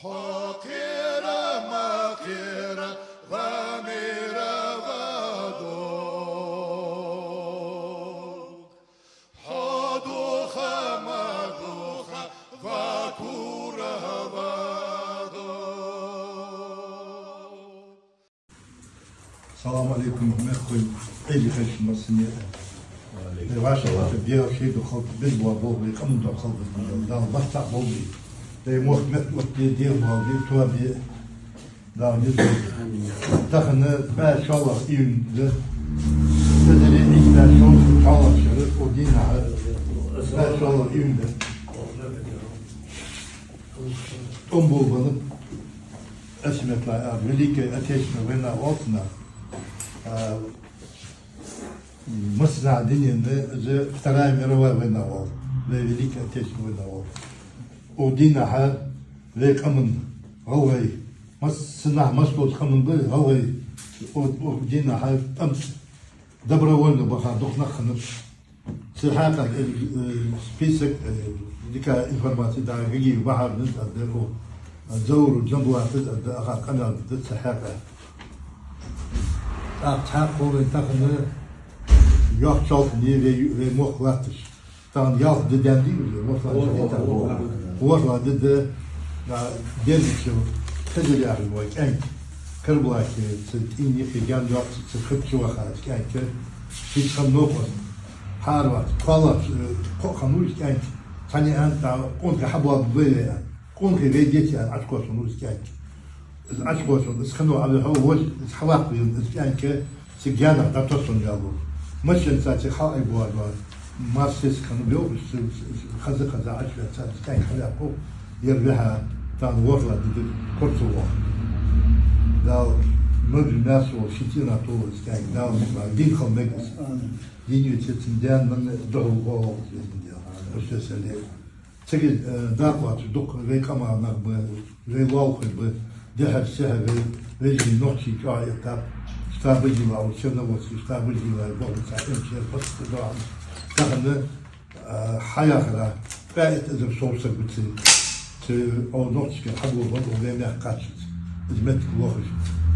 حقيرة مقيرة ضميرة غدوك حدوخة مدوخة ذكورة غدوك. السلام عليكم أخوي أيدي خيش مسني واشا بيا شيء دخل بالبوا بوبي كم دخل دال بطع بوبي ده موت مت دير بوبي توابي دا نزل دخلنا ما شاء الله يوم ده تدري إيش ده شو الله شرط ودينا ما شاء الله يوم ده بولبنا اسمه لا وليك أتيشنا وين أوتنا مصنع دنيا زي Вторая мировая война была, Великая Отечественная война была. Удина ха век амн гавай, мосна маслот хамн был гавай, удина ха амс добровольно баха духнахнут. Сахата список дика информации да какие бахар над отдел, зоуру джамбуат отдел ага канал отдел сахата. Так полный тахны yok çaltını ve muhlatır. Tam yaz deden değil mi? Muhlatır dedi. Gelişi tecrübe yapıyor. En kırbalaki sıtini figan yok sıkıntı yok. En hiç kanıpın. Harvat. Kalat. Kokanuz en. Hani en ta konka habab böyle. Konka veget yani açkosunuz en. Açkosun. Sıkıntı abi hava hava en ki sigara da tosun yavru. Мышцын цаци хай буар марсис канбел хазы ачва цаци кай халяпо ервеха тан ворла диди кортуво дал мөг насо шитина то скай дал дин хомегс диню цициндян мен дого өсөсөле теги дакват дук векама на б велаух б дехар сехе вежи ночи кайта штабы дела, Черногорский штабы дела, Богуца, МЧС, Пострадал. Также Хаяхра, 5 из соусов быцы, Олнотский, Хабурбан, Увемя Качец, Измет Клохиш,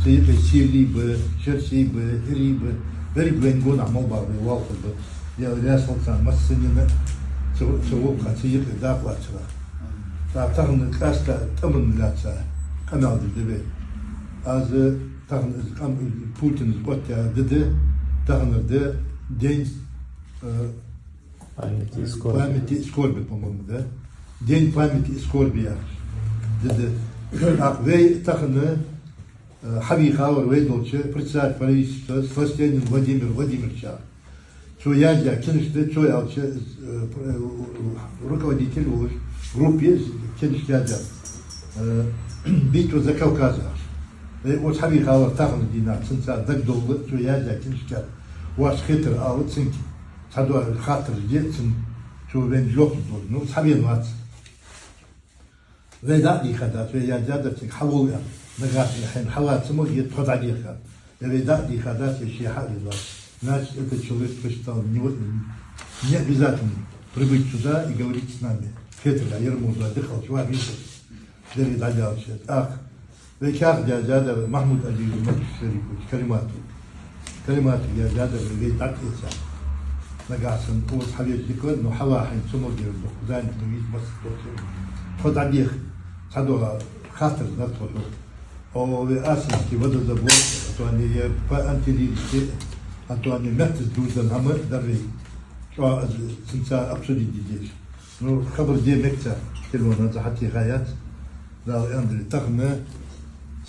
Цепе Силибы, Черсибы, Рибы, Берегвенгона, Молбары, Валхабы, Ясалцан, Массанина, Цевопка, Цепе, Даплачера. Также Каста, Таманляца, канал ДДВ. Putin zbotja dedi, tağınırdı, den pameti iskorbi, по-моему, да? День памяти Скорбия, dedi. Ve tağını Хавихауэр Вейдолче, председатель правительства, Сластянин Владимир Владимировича, Чуядя, Кениште, Чуялче, руководитель в группе Кениште, битва за Кавказ. Вот Хавих Ауэр тахны дина, цинца дагдолы, чуядя, киншкар. Ваш хитр ауэр цинки, цадуа хатр ждецин, чувен жокнул, ну сабен вац. Вейда дихада, чуядя дацик хавулга, нагатни хайн хавациму, ед подадиха. Вейда дихада, чешиха виза. Значит, этот человек посчитал, не обязательно прибыть сюда и говорить с нами. Хитр, а Ермуза отдыхал, чувак, видишь, дери дадялся. Ах, وكاخ جاده محمود علي المشري كلماته يا جاده اللي تعطيها نقاسم قوس حبيب ذكر انه حواحي سمر ديال الخزان نويت بس خد عليه خدوا خاطر نطلع او اساس كي بدا دبور تواني انت لي انتوني مرتز دوز الهمر دري شو سنسا ابسولي ديجيش نو خبر دي مكتا كلمه حتى غايات لا عندي تخمه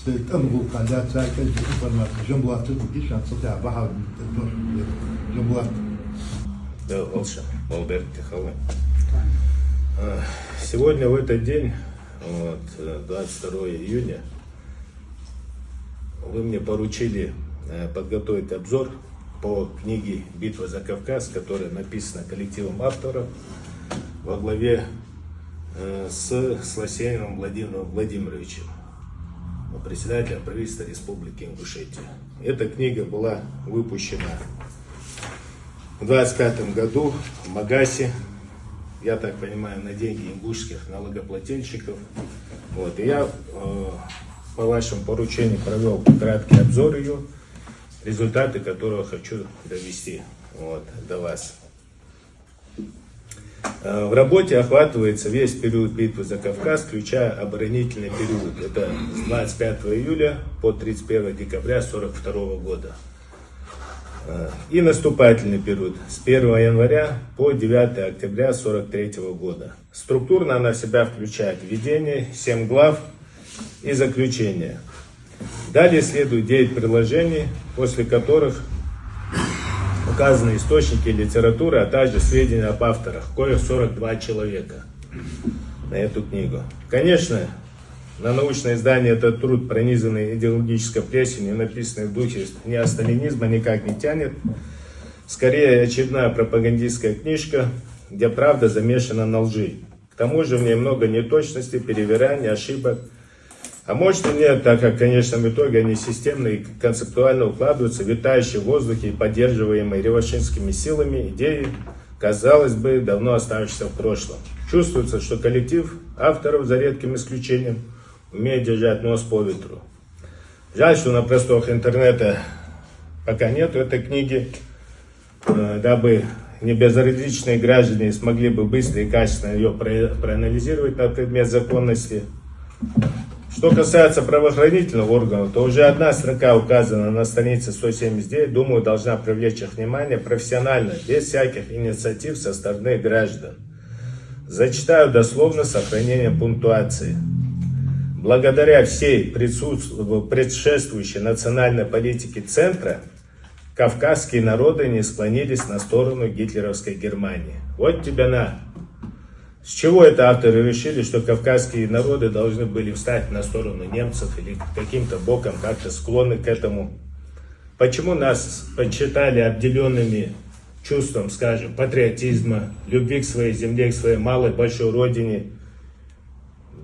أمرو قادات ساكن في الفرمات جنبوات تبكيش عن سطح بحر جنبوات. Да, Волша, Волберт Тиховой. Сегодня в этот день, 22 июня, вы мне поручили подготовить обзор по книге «Битва за Кавказ», которая написана коллективом авторов во главе с Сласянином Владимиром Владимировичем, председателя правительства Республики Ингушетия. Эта книга была выпущена в 1925 году в Магасе, я так понимаю, на деньги ингушских налогоплательщиков. Вот, и я по вашему поручению провел краткий обзор ее, результаты которого хочу довести до вас. В работе охватывается весь период битвы за Кавказ, включая оборонительный период. Это с 25 июля по 31 декабря 1942 года. И наступательный период с 1 января по 9 октября 1943 года. Структурно она в себя включает введение, 7 глав и заключение. Далее следует 9 приложений, после которых указаны источники литературы, а также сведения об авторах, коих 42 человека на эту книгу. Конечно, на научное издание этот труд, пронизанный идеологической плесенью, написанный в духе неосталинизма, никак не тянет. Скорее, очередная пропагандистская книжка, где правда замешана на лжи. К тому же в ней много неточностей, перевираний, ошибок. А может и нет, так как, конечно, в итоге они системно и концептуально укладываются в витающие в воздухе и поддерживаемые реваншистскими силами идеи, казалось бы, давно оставшиеся в прошлом. Чувствуется, что коллектив авторов, за редким исключением, умеет держать нос по ветру. Жаль, что на просторах интернета пока нету этой книги, дабы небезразличные граждане смогли бы быстро и качественно ее проанализировать на предмет законности. Что касается правоохранительных органов, то уже одна строка, указана на странице 179, думаю, должна привлечь их внимание профессионально, без всяких инициатив со стороны граждан. Зачитаю дословно с сохранением пунктуации. Благодаря всей предшествующей национальной политике Центра, кавказские народы не склонились на сторону гитлеровской Германии. Вот тебе на! С чего это авторы решили, что кавказские народы должны были встать на сторону немцев или каким-то боком как-то склонны к этому? Почему нас почитали обделенными чувством, скажем, патриотизма, любви к своей земле, к своей малой, большой родине?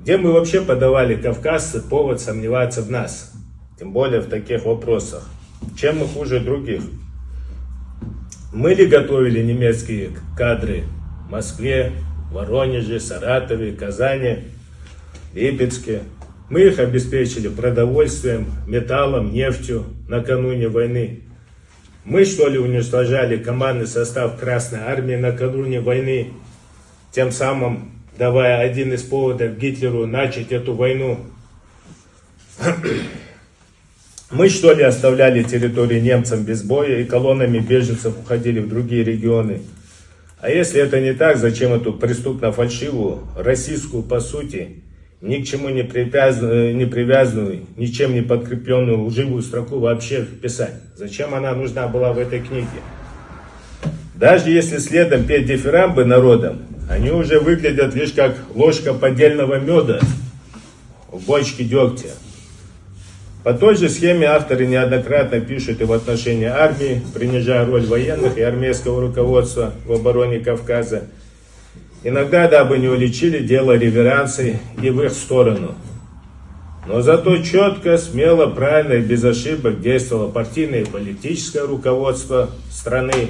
Где мы вообще подавали кавказцы повод сомневаться в нас? Тем более в таких вопросах. Чем мы хуже других? Мы ли готовили немецкие кадры в Москве, Воронеже, Саратове, Казани, Липецке? Мы их обеспечили продовольствием, металлом, нефтью накануне войны. Мы, что ли, уничтожали командный состав Красной Армии накануне войны, тем самым давая один из поводов Гитлеру начать эту войну? Мы, что ли, оставляли территории немцам без боя и колоннами беженцев уходили в другие регионы? А если это не так, зачем эту преступно-фальшивую, российскую, по сути, ни к чему не привязанную, ничем не подкрепленную лживую строку вообще вписать? Зачем она нужна была в этой книге? Даже если следом петь дифирамбы народам, они уже выглядят лишь как ложка поддельного меда в бочке дегтя. По той же схеме авторы неоднократно пишут и в отношении армии, принижая роль военных и армейского руководства в обороне Кавказа. Иногда, дабы не уличили дело реверансы и в их сторону. Но зато четко, смело, правильно и без ошибок действовало партийное и политическое руководство страны,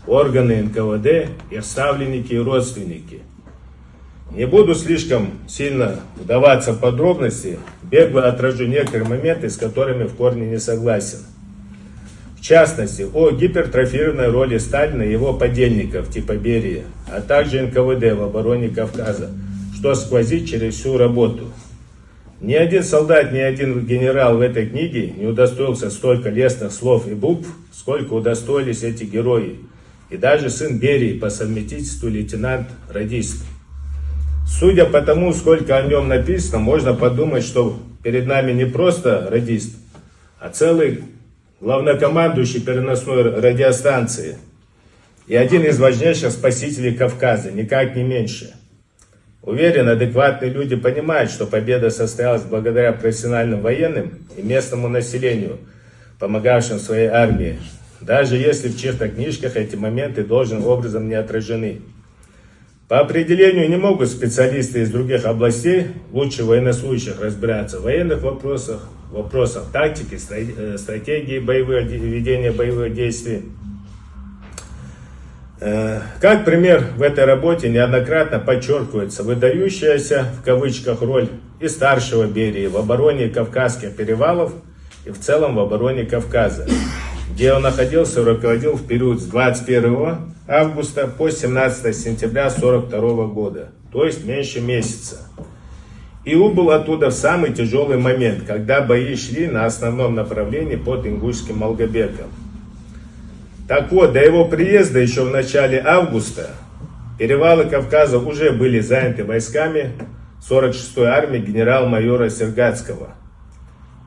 органы НКВД, их ставленники и родственники. Не буду слишком сильно вдаваться в подробности, бегло отражу некоторые моменты, с которыми в корне не согласен. В частности, о гипертрофированной роли Сталина и его подельников типа Берии, а также НКВД в обороне Кавказа, что сквозит через всю работу. Ни один солдат, ни один генерал в этой книге не удостоился столько лестных слов и букв, сколько удостоились эти герои, и даже сын Берии по совместительству лейтенант-радист. Судя по тому, сколько о нем написано, можно подумать, что перед нами не просто радист, а целый главнокомандующий переносной радиостанции и один из важнейших спасителей Кавказа, никак не меньше. Уверен, адекватные люди понимают, что победа состоялась благодаря профессиональным военным и местному населению, помогавшим своей армии, даже если в чьих-то книжках эти моменты должным образом не отражены. По определению не могут специалисты из других областей, лучше военнослужащих, разбираться в военных вопросах, тактики, стратегии ведения боевых действий. Как пример, в этой работе неоднократно подчеркивается выдающаяся в кавычках роль и старшего Берии в обороне Кавказских перевалов и в целом в обороне Кавказа, где он находился и руководил в период с 21 августа по 17 сентября 1942 года, то есть меньше месяца. И убыл оттуда в самый тяжелый момент, когда бои шли на основном направлении под Ингушским Малгобеком. Так вот, до его приезда еще в начале августа перевалы Кавказа уже были заняты войсками 46-й армии генерал-майора Сергатского.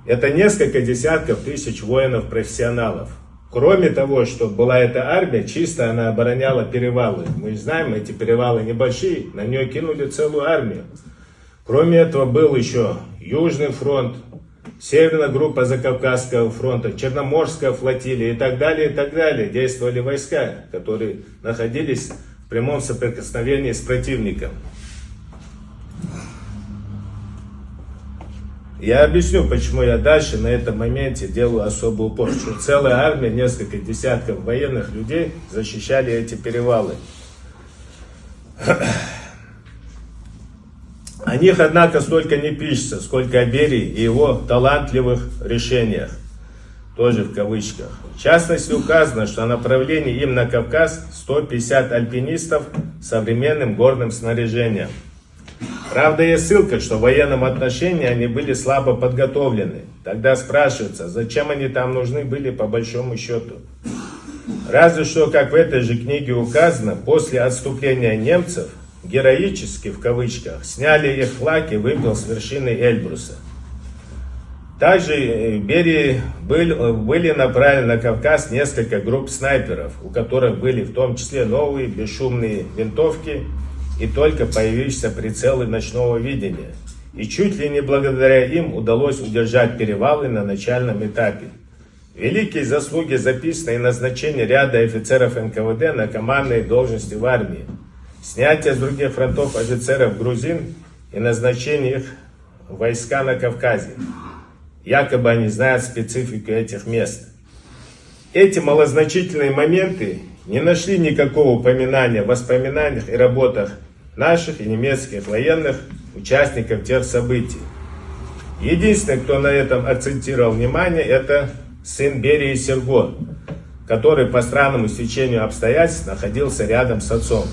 Это несколько десятков тысяч воинов-профессионалов. Кроме того, что была эта армия, чисто она обороняла перевалы. Мы знаем, эти перевалы небольшие, на нее кинули целую армию. Кроме этого был еще Южный фронт, Северная группа Закавказского фронта, Черноморская флотилия и так далее, действовали войска, которые находились в прямом соприкосновении с противником. Я объясню, почему я дальше на этом моменте делаю особый упор, что целая армия, несколько десятков военных людей защищали эти перевалы. О них, однако, столько не пишется, сколько о Берии и его талантливых решениях, тоже в кавычках. В частности, указано, что на направлении им на Кавказ 150 альпинистов с современным горным снаряжением. Правда, есть ссылка, что в военном отношении они были слабо подготовлены. Тогда спрашивается, зачем они там нужны были по большому счету. Разве что, как в этой же книге указано, после отступления немцев героически, в кавычках, сняли их флаг и выгнал с вершины Эльбруса. Также в Берии были направлены на Кавказ несколько групп снайперов, у которых были в том числе новые бесшумные винтовки и только появившиеся прицелы ночного видения. И чуть ли не благодаря им удалось удержать перевалы на начальном этапе. Великие заслуги записаны и назначение ряда офицеров НКВД на командные должности в армии, снятие с других фронтов офицеров грузин и назначение их в войска на Кавказе. Якобы они знают специфику этих мест. Эти малозначительные моменты не нашли никакого упоминания в воспоминаниях и работах наших и немецких военных участников тех событий. Единственный, кто на этом акцентировал внимание, это сын Берии Серго, который по странному стечению обстоятельств находился рядом с отцом.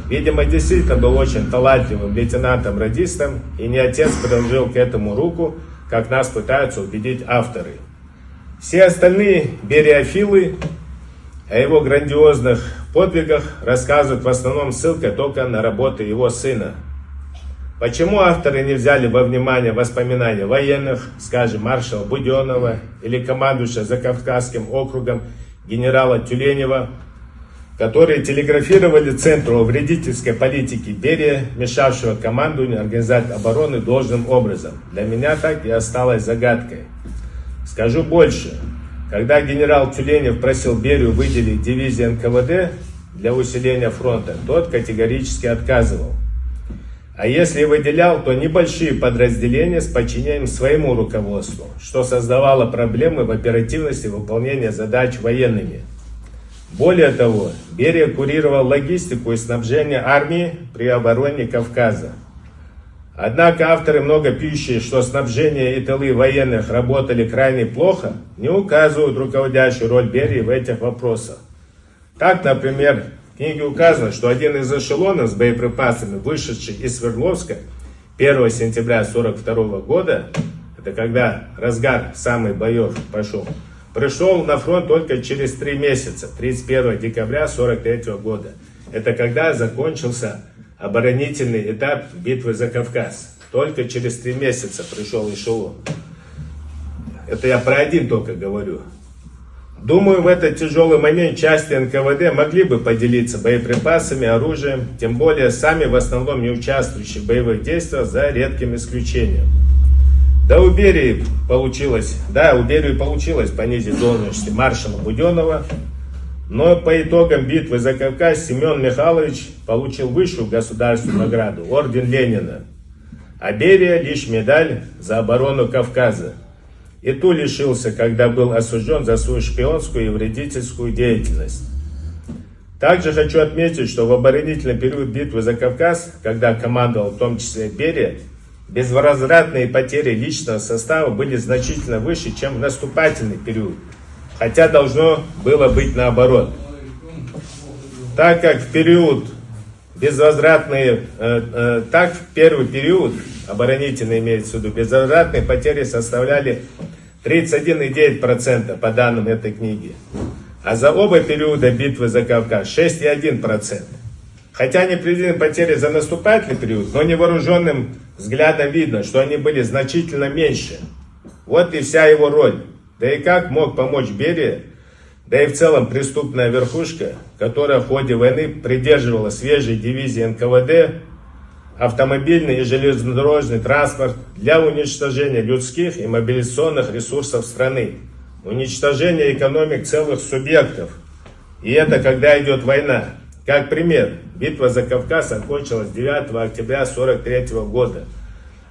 Видимо, действительно был очень талантливым лейтенантом-радистом, и не отец приложил к этому руку, как нас пытаются убедить авторы. Все остальные бериофилы о его грандиозных подвигах рассказывают в основном ссылкой только на работы его сына. Почему авторы не взяли во внимание воспоминания военных, скажем, маршала Буденова или командующего Закавказским округом генерала Тюленева, которые телеграфировали центру вредительской политики Берия, мешавшего командованию организовать обороны должным образом? Для меня так и осталось загадкой. Скажу больше. Когда генерал Тюленев просил Берию выделить дивизии НКВД для усиления фронта, тот категорически отказывал. А если выделял, то небольшие подразделения с подчинением своему руководству, что создавало проблемы в оперативности выполнения задач военными. Более того, Берия курировал логистику и снабжение армии при обороне Кавказа. Однако авторы, много пишущие, что снабжение и тылы военных работали крайне плохо, не указывают руководящую роль Берии в этих вопросах. Так, например, в книге указано, что один из эшелонов с боеприпасами, вышедший из Свердловска 1 сентября 1942 года, это когда разгар самых боев пошел, пришел на фронт только через 3 месяца, 31 декабря 1943 года. Это когда закончился оборонительный этап битвы за Кавказ. Только через 3 месяца пришел эшелон. Это я про один только говорю. Думаю, в этот тяжелый момент части НКВД могли бы поделиться боеприпасами, оружием, тем более сами в основном не участвующие в боевых действиях, за редким исключением. У Берии получилось понизить должности маршала Буденова, но по итогам битвы за Кавказ Семен Михайлович получил высшую государственную награду, орден Ленина, а Берия лишь медаль за оборону Кавказа. И ту лишился, когда был осужден за свою шпионскую и вредительскую деятельность. Также хочу отметить, что в оборонительный период битвы за Кавказ, когда командовал в том числе Берия, безвозвратные потери личного состава были значительно выше, чем в наступательный период, хотя должно было быть наоборот. Так как в период так в первый период, оборонительный имеется в виду, безвозвратные потери составляли 31,9% по данным этой книги, а за оба периода битвы за Кавказ 6,1%. Хотя не приведены потери за наступательный период, но невооруженным взглядом видно, что они были значительно меньше. Вот и вся его роль. Да и как мог помочь Берия, да и в целом преступная верхушка, которая в ходе войны придерживала свежие дивизии НКВД, автомобильный и железнодорожный транспорт для уничтожения людских и мобилизационных ресурсов страны, уничтожения экономик целых субъектов. И это когда идет война. Как пример, битва за Кавказ окончилась 9 октября 1943 года,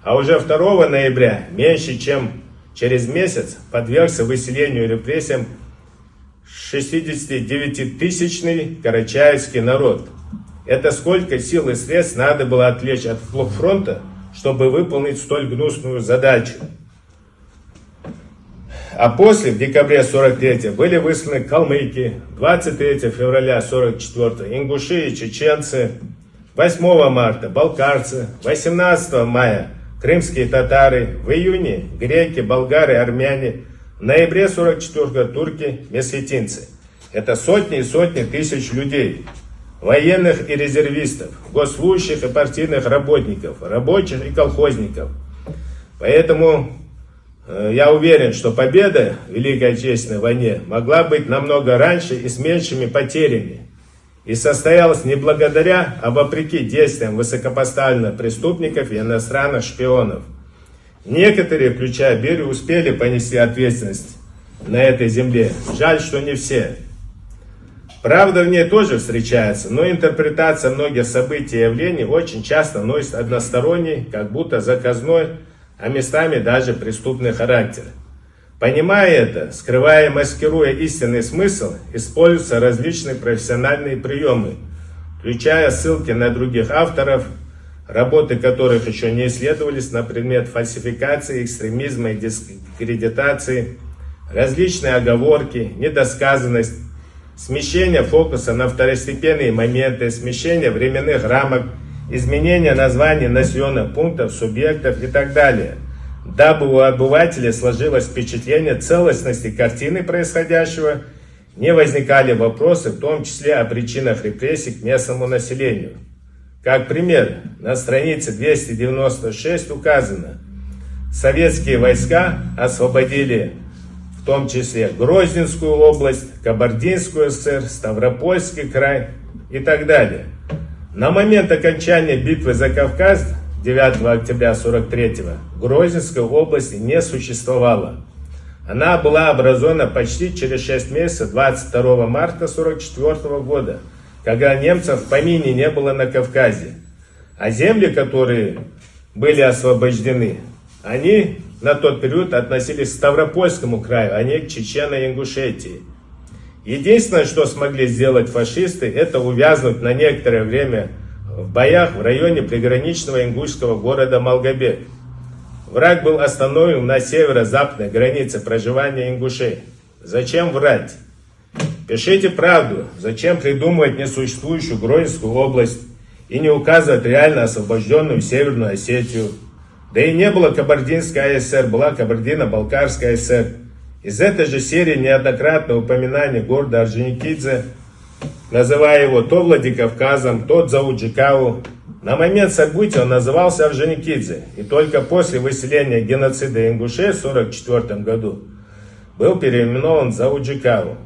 а уже 2 ноября, меньше чем через месяц, подвергся выселению и репрессиям 69-тысячный карачаевский народ. Это сколько сил и средств надо было отвлечь от фронта, чтобы выполнить столь гнусную задачу. А после, в декабре 1943, были высланы калмыки, 23 февраля 1944 ингуши и чеченцы, 8 марта балкарцы, 18 мая крымские татары, в июне греки, болгары, армяне, в ноябре 1944 турки, месхетинцы. Это сотни и сотни тысяч людей, военных и резервистов, госслужащих и партийных работников, рабочих и колхозников. Поэтому я уверен, что победа в Великой Отечественной войне могла быть намного раньше и с меньшими потерями. И состоялась не благодаря, а вопреки действиям высокопоставленных преступников и иностранных шпионов. Некоторые, включая Берию, успели понести ответственность на этой земле. Жаль, что не все. Правда в ней тоже встречается, но интерпретация многих событий и явлений очень часто носит односторонний, как будто заказной, а местами даже преступный характер. Понимая это, скрывая и маскируя истинный смысл, используются различные профессиональные приемы, включая ссылки на других авторов, работы которых еще не исследовались на предмет фальсификации, экстремизма и дискредитации, различные оговорки, недосказанность, смещение фокуса на второстепенные моменты, смещение временных рамок, изменение названий населенных пунктов, субъектов и так далее, дабы у обывателя сложилось впечатление целостности картины происходящего, не возникали вопросы, в том числе о причинах репрессий к местному населению. Как пример, на странице 296 указано: советские войска освободили в том числе Грозненскую область, Кабардинскую ССР, Ставропольский край и так далее. На момент окончания битвы за Кавказ 9 октября 1943 Грозненской области не существовало. Она была образована почти через 6 месяцев, 22 марта 1944 года, когда немцев в помине не было на Кавказе. А земли, которые были освобождены, они на тот период относились к Ставропольскому краю, а не к Чечено-Ингушетии. Единственное, что смогли сделать фашисты, это увязнуть на некоторое время в боях в районе приграничного ингушского города Малгобек. Враг был остановлен на северо-западной границе проживания ингушей. Зачем врать? Пишите правду. Зачем придумывать несуществующую Грозненскую область и не указывать реально освобожденную Северную Осетию? Да и не было Кабардинской АСР, была Кабардино-Балкарская АСР. Из этой же серии неоднократно упоминание города Орджоникидзе, называя его то Владикавказом, то Дзауджикаву. На момент события он назывался Орджоникидзе, и только после выселения геноцида ингушей в 1944 году был переименован в Дзауджикаву.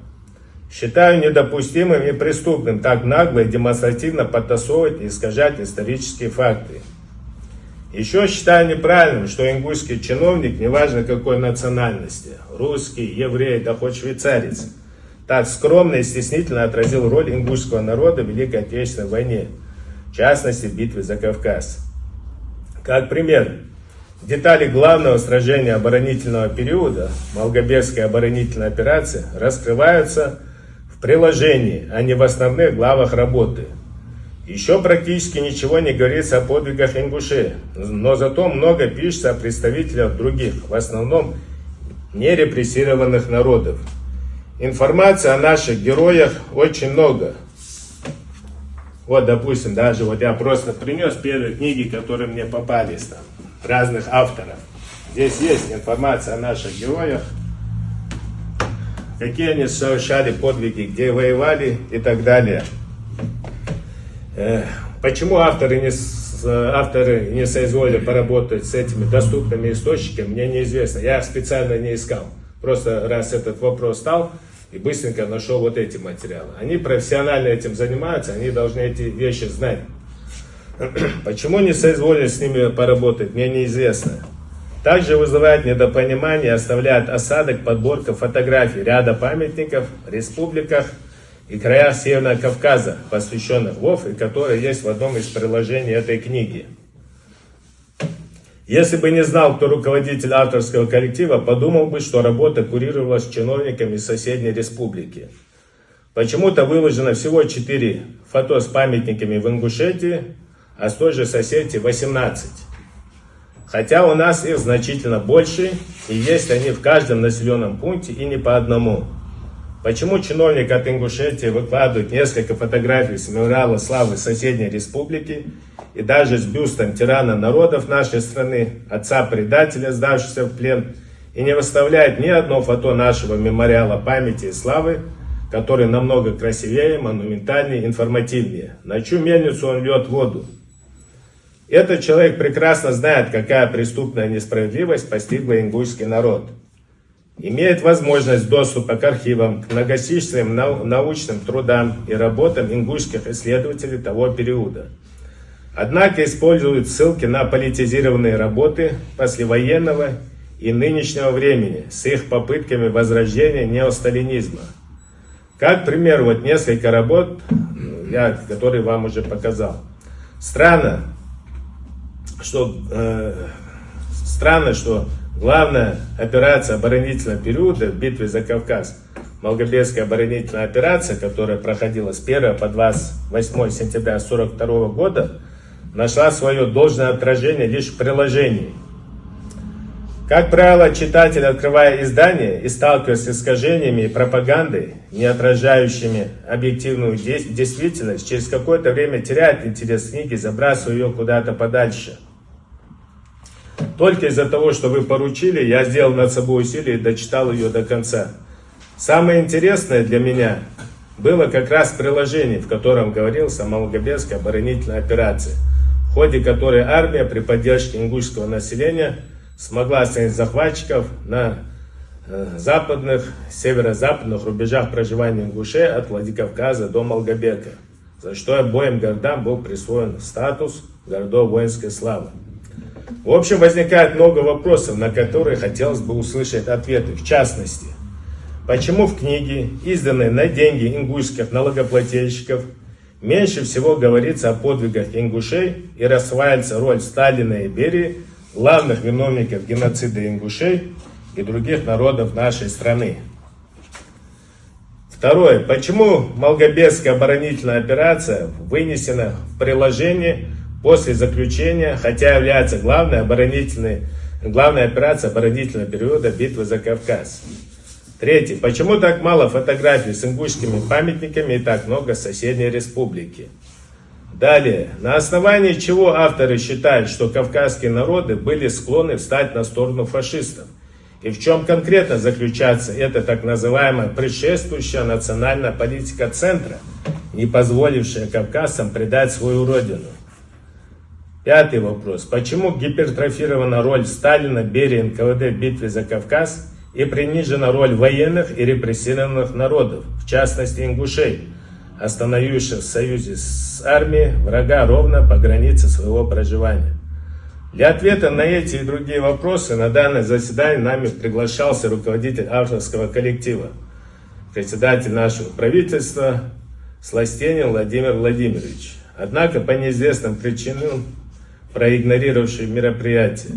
Считаю недопустимым и преступным так нагло и демонстративно подтасовывать и искажать исторические факты. Еще считаю неправильным, что ингушский чиновник, неважно какой национальности, русский, еврей, да хоть швейцарец, так скромно и стеснительно отразил роль ингушского народа в Великой Отечественной войне, в частности в битве за Кавказ. Как пример, детали главного сражения оборонительного периода, Малгобекской оборонительной операции, раскрываются в приложении, а не в основных главах работы. Еще практически ничего не говорится о подвигах ингушей, но зато много пишется о представителях других, в основном нерепрессированных народов. Информации о наших героях очень много. Вот, допустим, даже вот я просто принес первые книги, которые мне попались там, разных авторов. Здесь есть информация о наших героях, какие они совершали подвиги, где воевали и так далее. Почему авторы не соизволили поработать с этими доступными источниками, мне неизвестно. Я их специально не искал. Просто раз этот вопрос стал, и быстренько нашел вот эти материалы. Они профессионально этим занимаются, они должны эти вещи знать. Почему не соизволили с ними поработать, мне неизвестно. Также вызывает недопонимание, оставляет осадок подборка фотографий ряда памятников в республиках и краях Северного Кавказа, посвященных ВОВ, и которые есть в одном из приложений этой книги. Если бы не знал, кто руководитель авторского коллектива, подумал бы, что работа курировалась чиновниками соседней республики. Почему-то выложено всего 4 фото с памятниками в Ингушетии, а с той же соседи 18. Хотя у нас их значительно больше, и есть они в каждом населенном пункте и не по одному. Почему чиновник от Ингушетии выкладывает несколько фотографий с мемориала славы соседней республики и даже с бюстом тирана народов нашей страны, отца-предателя, сдавшегося в плен, и не выставляет ни одно фото нашего мемориала памяти и славы, который намного красивее, монументальнее, информативнее? На чью мельницу он льет воду? Этот человек прекрасно знает, какая преступная несправедливость постигла ингушский народ. Имеет возможность доступа к архивам, к многочисленным научным трудам и работам ингушских исследователей того периода. Однако используют ссылки на политизированные работы послевоенного и нынешнего времени с их попытками возрождения неосталинизма. Как пример, вот несколько работ, которые вам уже показал. Странно, что главная операция оборонительного периода в битве за Кавказ, Малгобекская оборонительная операция, которая проходила с 1 по 28 сентября 1942 года, нашла свое должное отражение лишь в приложении. Как правило, читатель, открывая издание и сталкиваясь с искажениями и пропагандой, не отражающими объективную действительность, через какое-то время теряет интерес к книге, забрасывая ее куда-то подальше. Только из-за того, что вы поручили, я сделал над собой усилие и дочитал ее до конца. Самое интересное для меня было как раз приложение, в котором говорилось о Малгобекской оборонительной операции, в ходе которой армия при поддержке ингушского населения смогла остановить захватчиков на северо-западных рубежах проживания ингушей от Владикавказа до Малгобека, за что обоим городам был присвоен статус городов воинской славы. В общем, возникает много вопросов, на которые хотелось бы услышать ответы. В частности, почему в книге, изданной на деньги ингушских налогоплательщиков, меньше всего говорится о подвигах ингушей и рассваивается роль Сталина и Берии, главных виновников геноцида ингушей и других народов нашей страны? Второе. Почему Малгобекская оборонительная операция вынесена в приложение после заключения, хотя является главной операцией оборонительного периода битвы за Кавказ? Третье. Почему так мало фотографий с ингушскими памятниками и так много соседней республики? Далее. На основании чего авторы считают, что кавказские народы были склонны встать на сторону фашистов? И в чем конкретно заключается эта так называемая предшествующая национальная политика центра, не позволившая кавказцам предать свою родину? Пятый вопрос. Почему гипертрофирована роль Сталина, Берии, НКВД в битве за Кавказ и принижена роль военных и репрессированных народов, в частности ингушей, остановивших в союзе с армией врага ровно по границе своего проживания? Для ответа на эти и другие вопросы на данное заседание нами приглашался руководитель авторского коллектива, председатель нашего правительства Сластенин Владимир Владимирович. Однако по неизвестным причинам проигнорировавший мероприятие.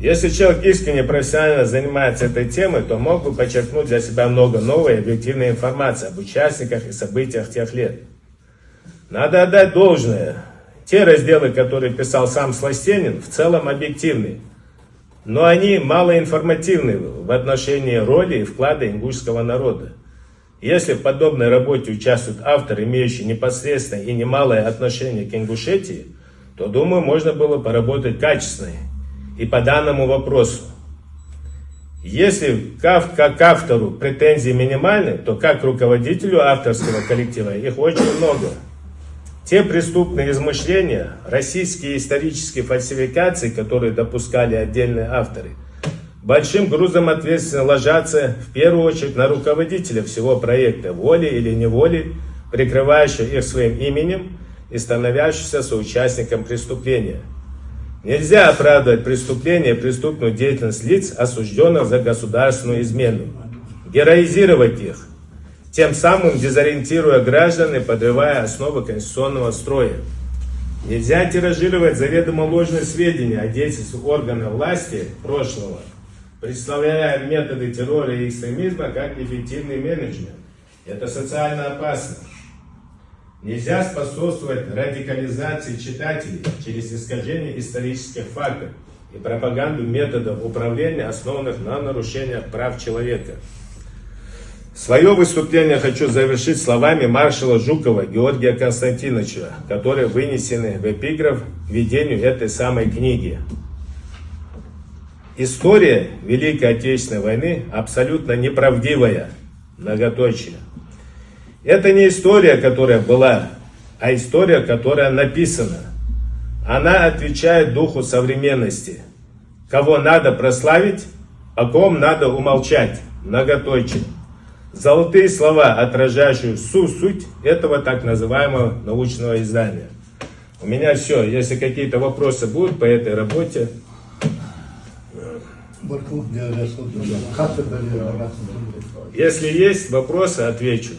Если человек искренне профессионально занимается этой темой, то мог бы подчеркнуть для себя много новой и объективной информации об участниках и событиях тех лет. Надо отдать должное. Те разделы, которые писал сам Сластенин, в целом объективны. Но они малоинформативны в отношении роли и вклада ингушского народа. Если в подобной работе участвует автор, имеющий непосредственное и немалое отношение к Ингушетии, то, думаю, можно было поработать качественно и по данному вопросу. Если как автору претензии минимальны, то как руководителю авторского коллектива их очень много. Те преступные измышления, российские исторические фальсификации, которые допускали отдельные авторы, большим грузом ответственности ложатся в первую очередь на руководителя всего проекта, волей или неволей, прикрывающего их своим именем и становящихся соучастником преступления. Нельзя оправдывать преступление и преступную деятельность лиц, осужденных за государственную измену, героизировать их, тем самым дезориентируя граждан и подрывая основы конституционного строя. Нельзя тиражировать заведомо ложные сведения о деятельности органов власти прошлого, представляя методы террора и экстремизма как эффективный менеджмент. Это социально опасно. Нельзя способствовать радикализации читателей через искажение исторических фактов и пропаганду методов управления, основанных на нарушениях прав человека. Свое выступление хочу завершить словами маршала Жукова Георгия Константиновича, которые вынесены в эпиграф к ведению этой самой книги. История Великой Отечественной войны абсолютно неправдивая, многоточие. Это не история, которая была, а история, которая написана. Она отвечает духу современности. Кого надо прославить, о ком надо умолчать, многоточие. Золотые слова, отражающие всю суть этого так называемого научного издания. У меня все. Если какие-то вопросы будут по этой работе. Если есть вопросы, отвечу.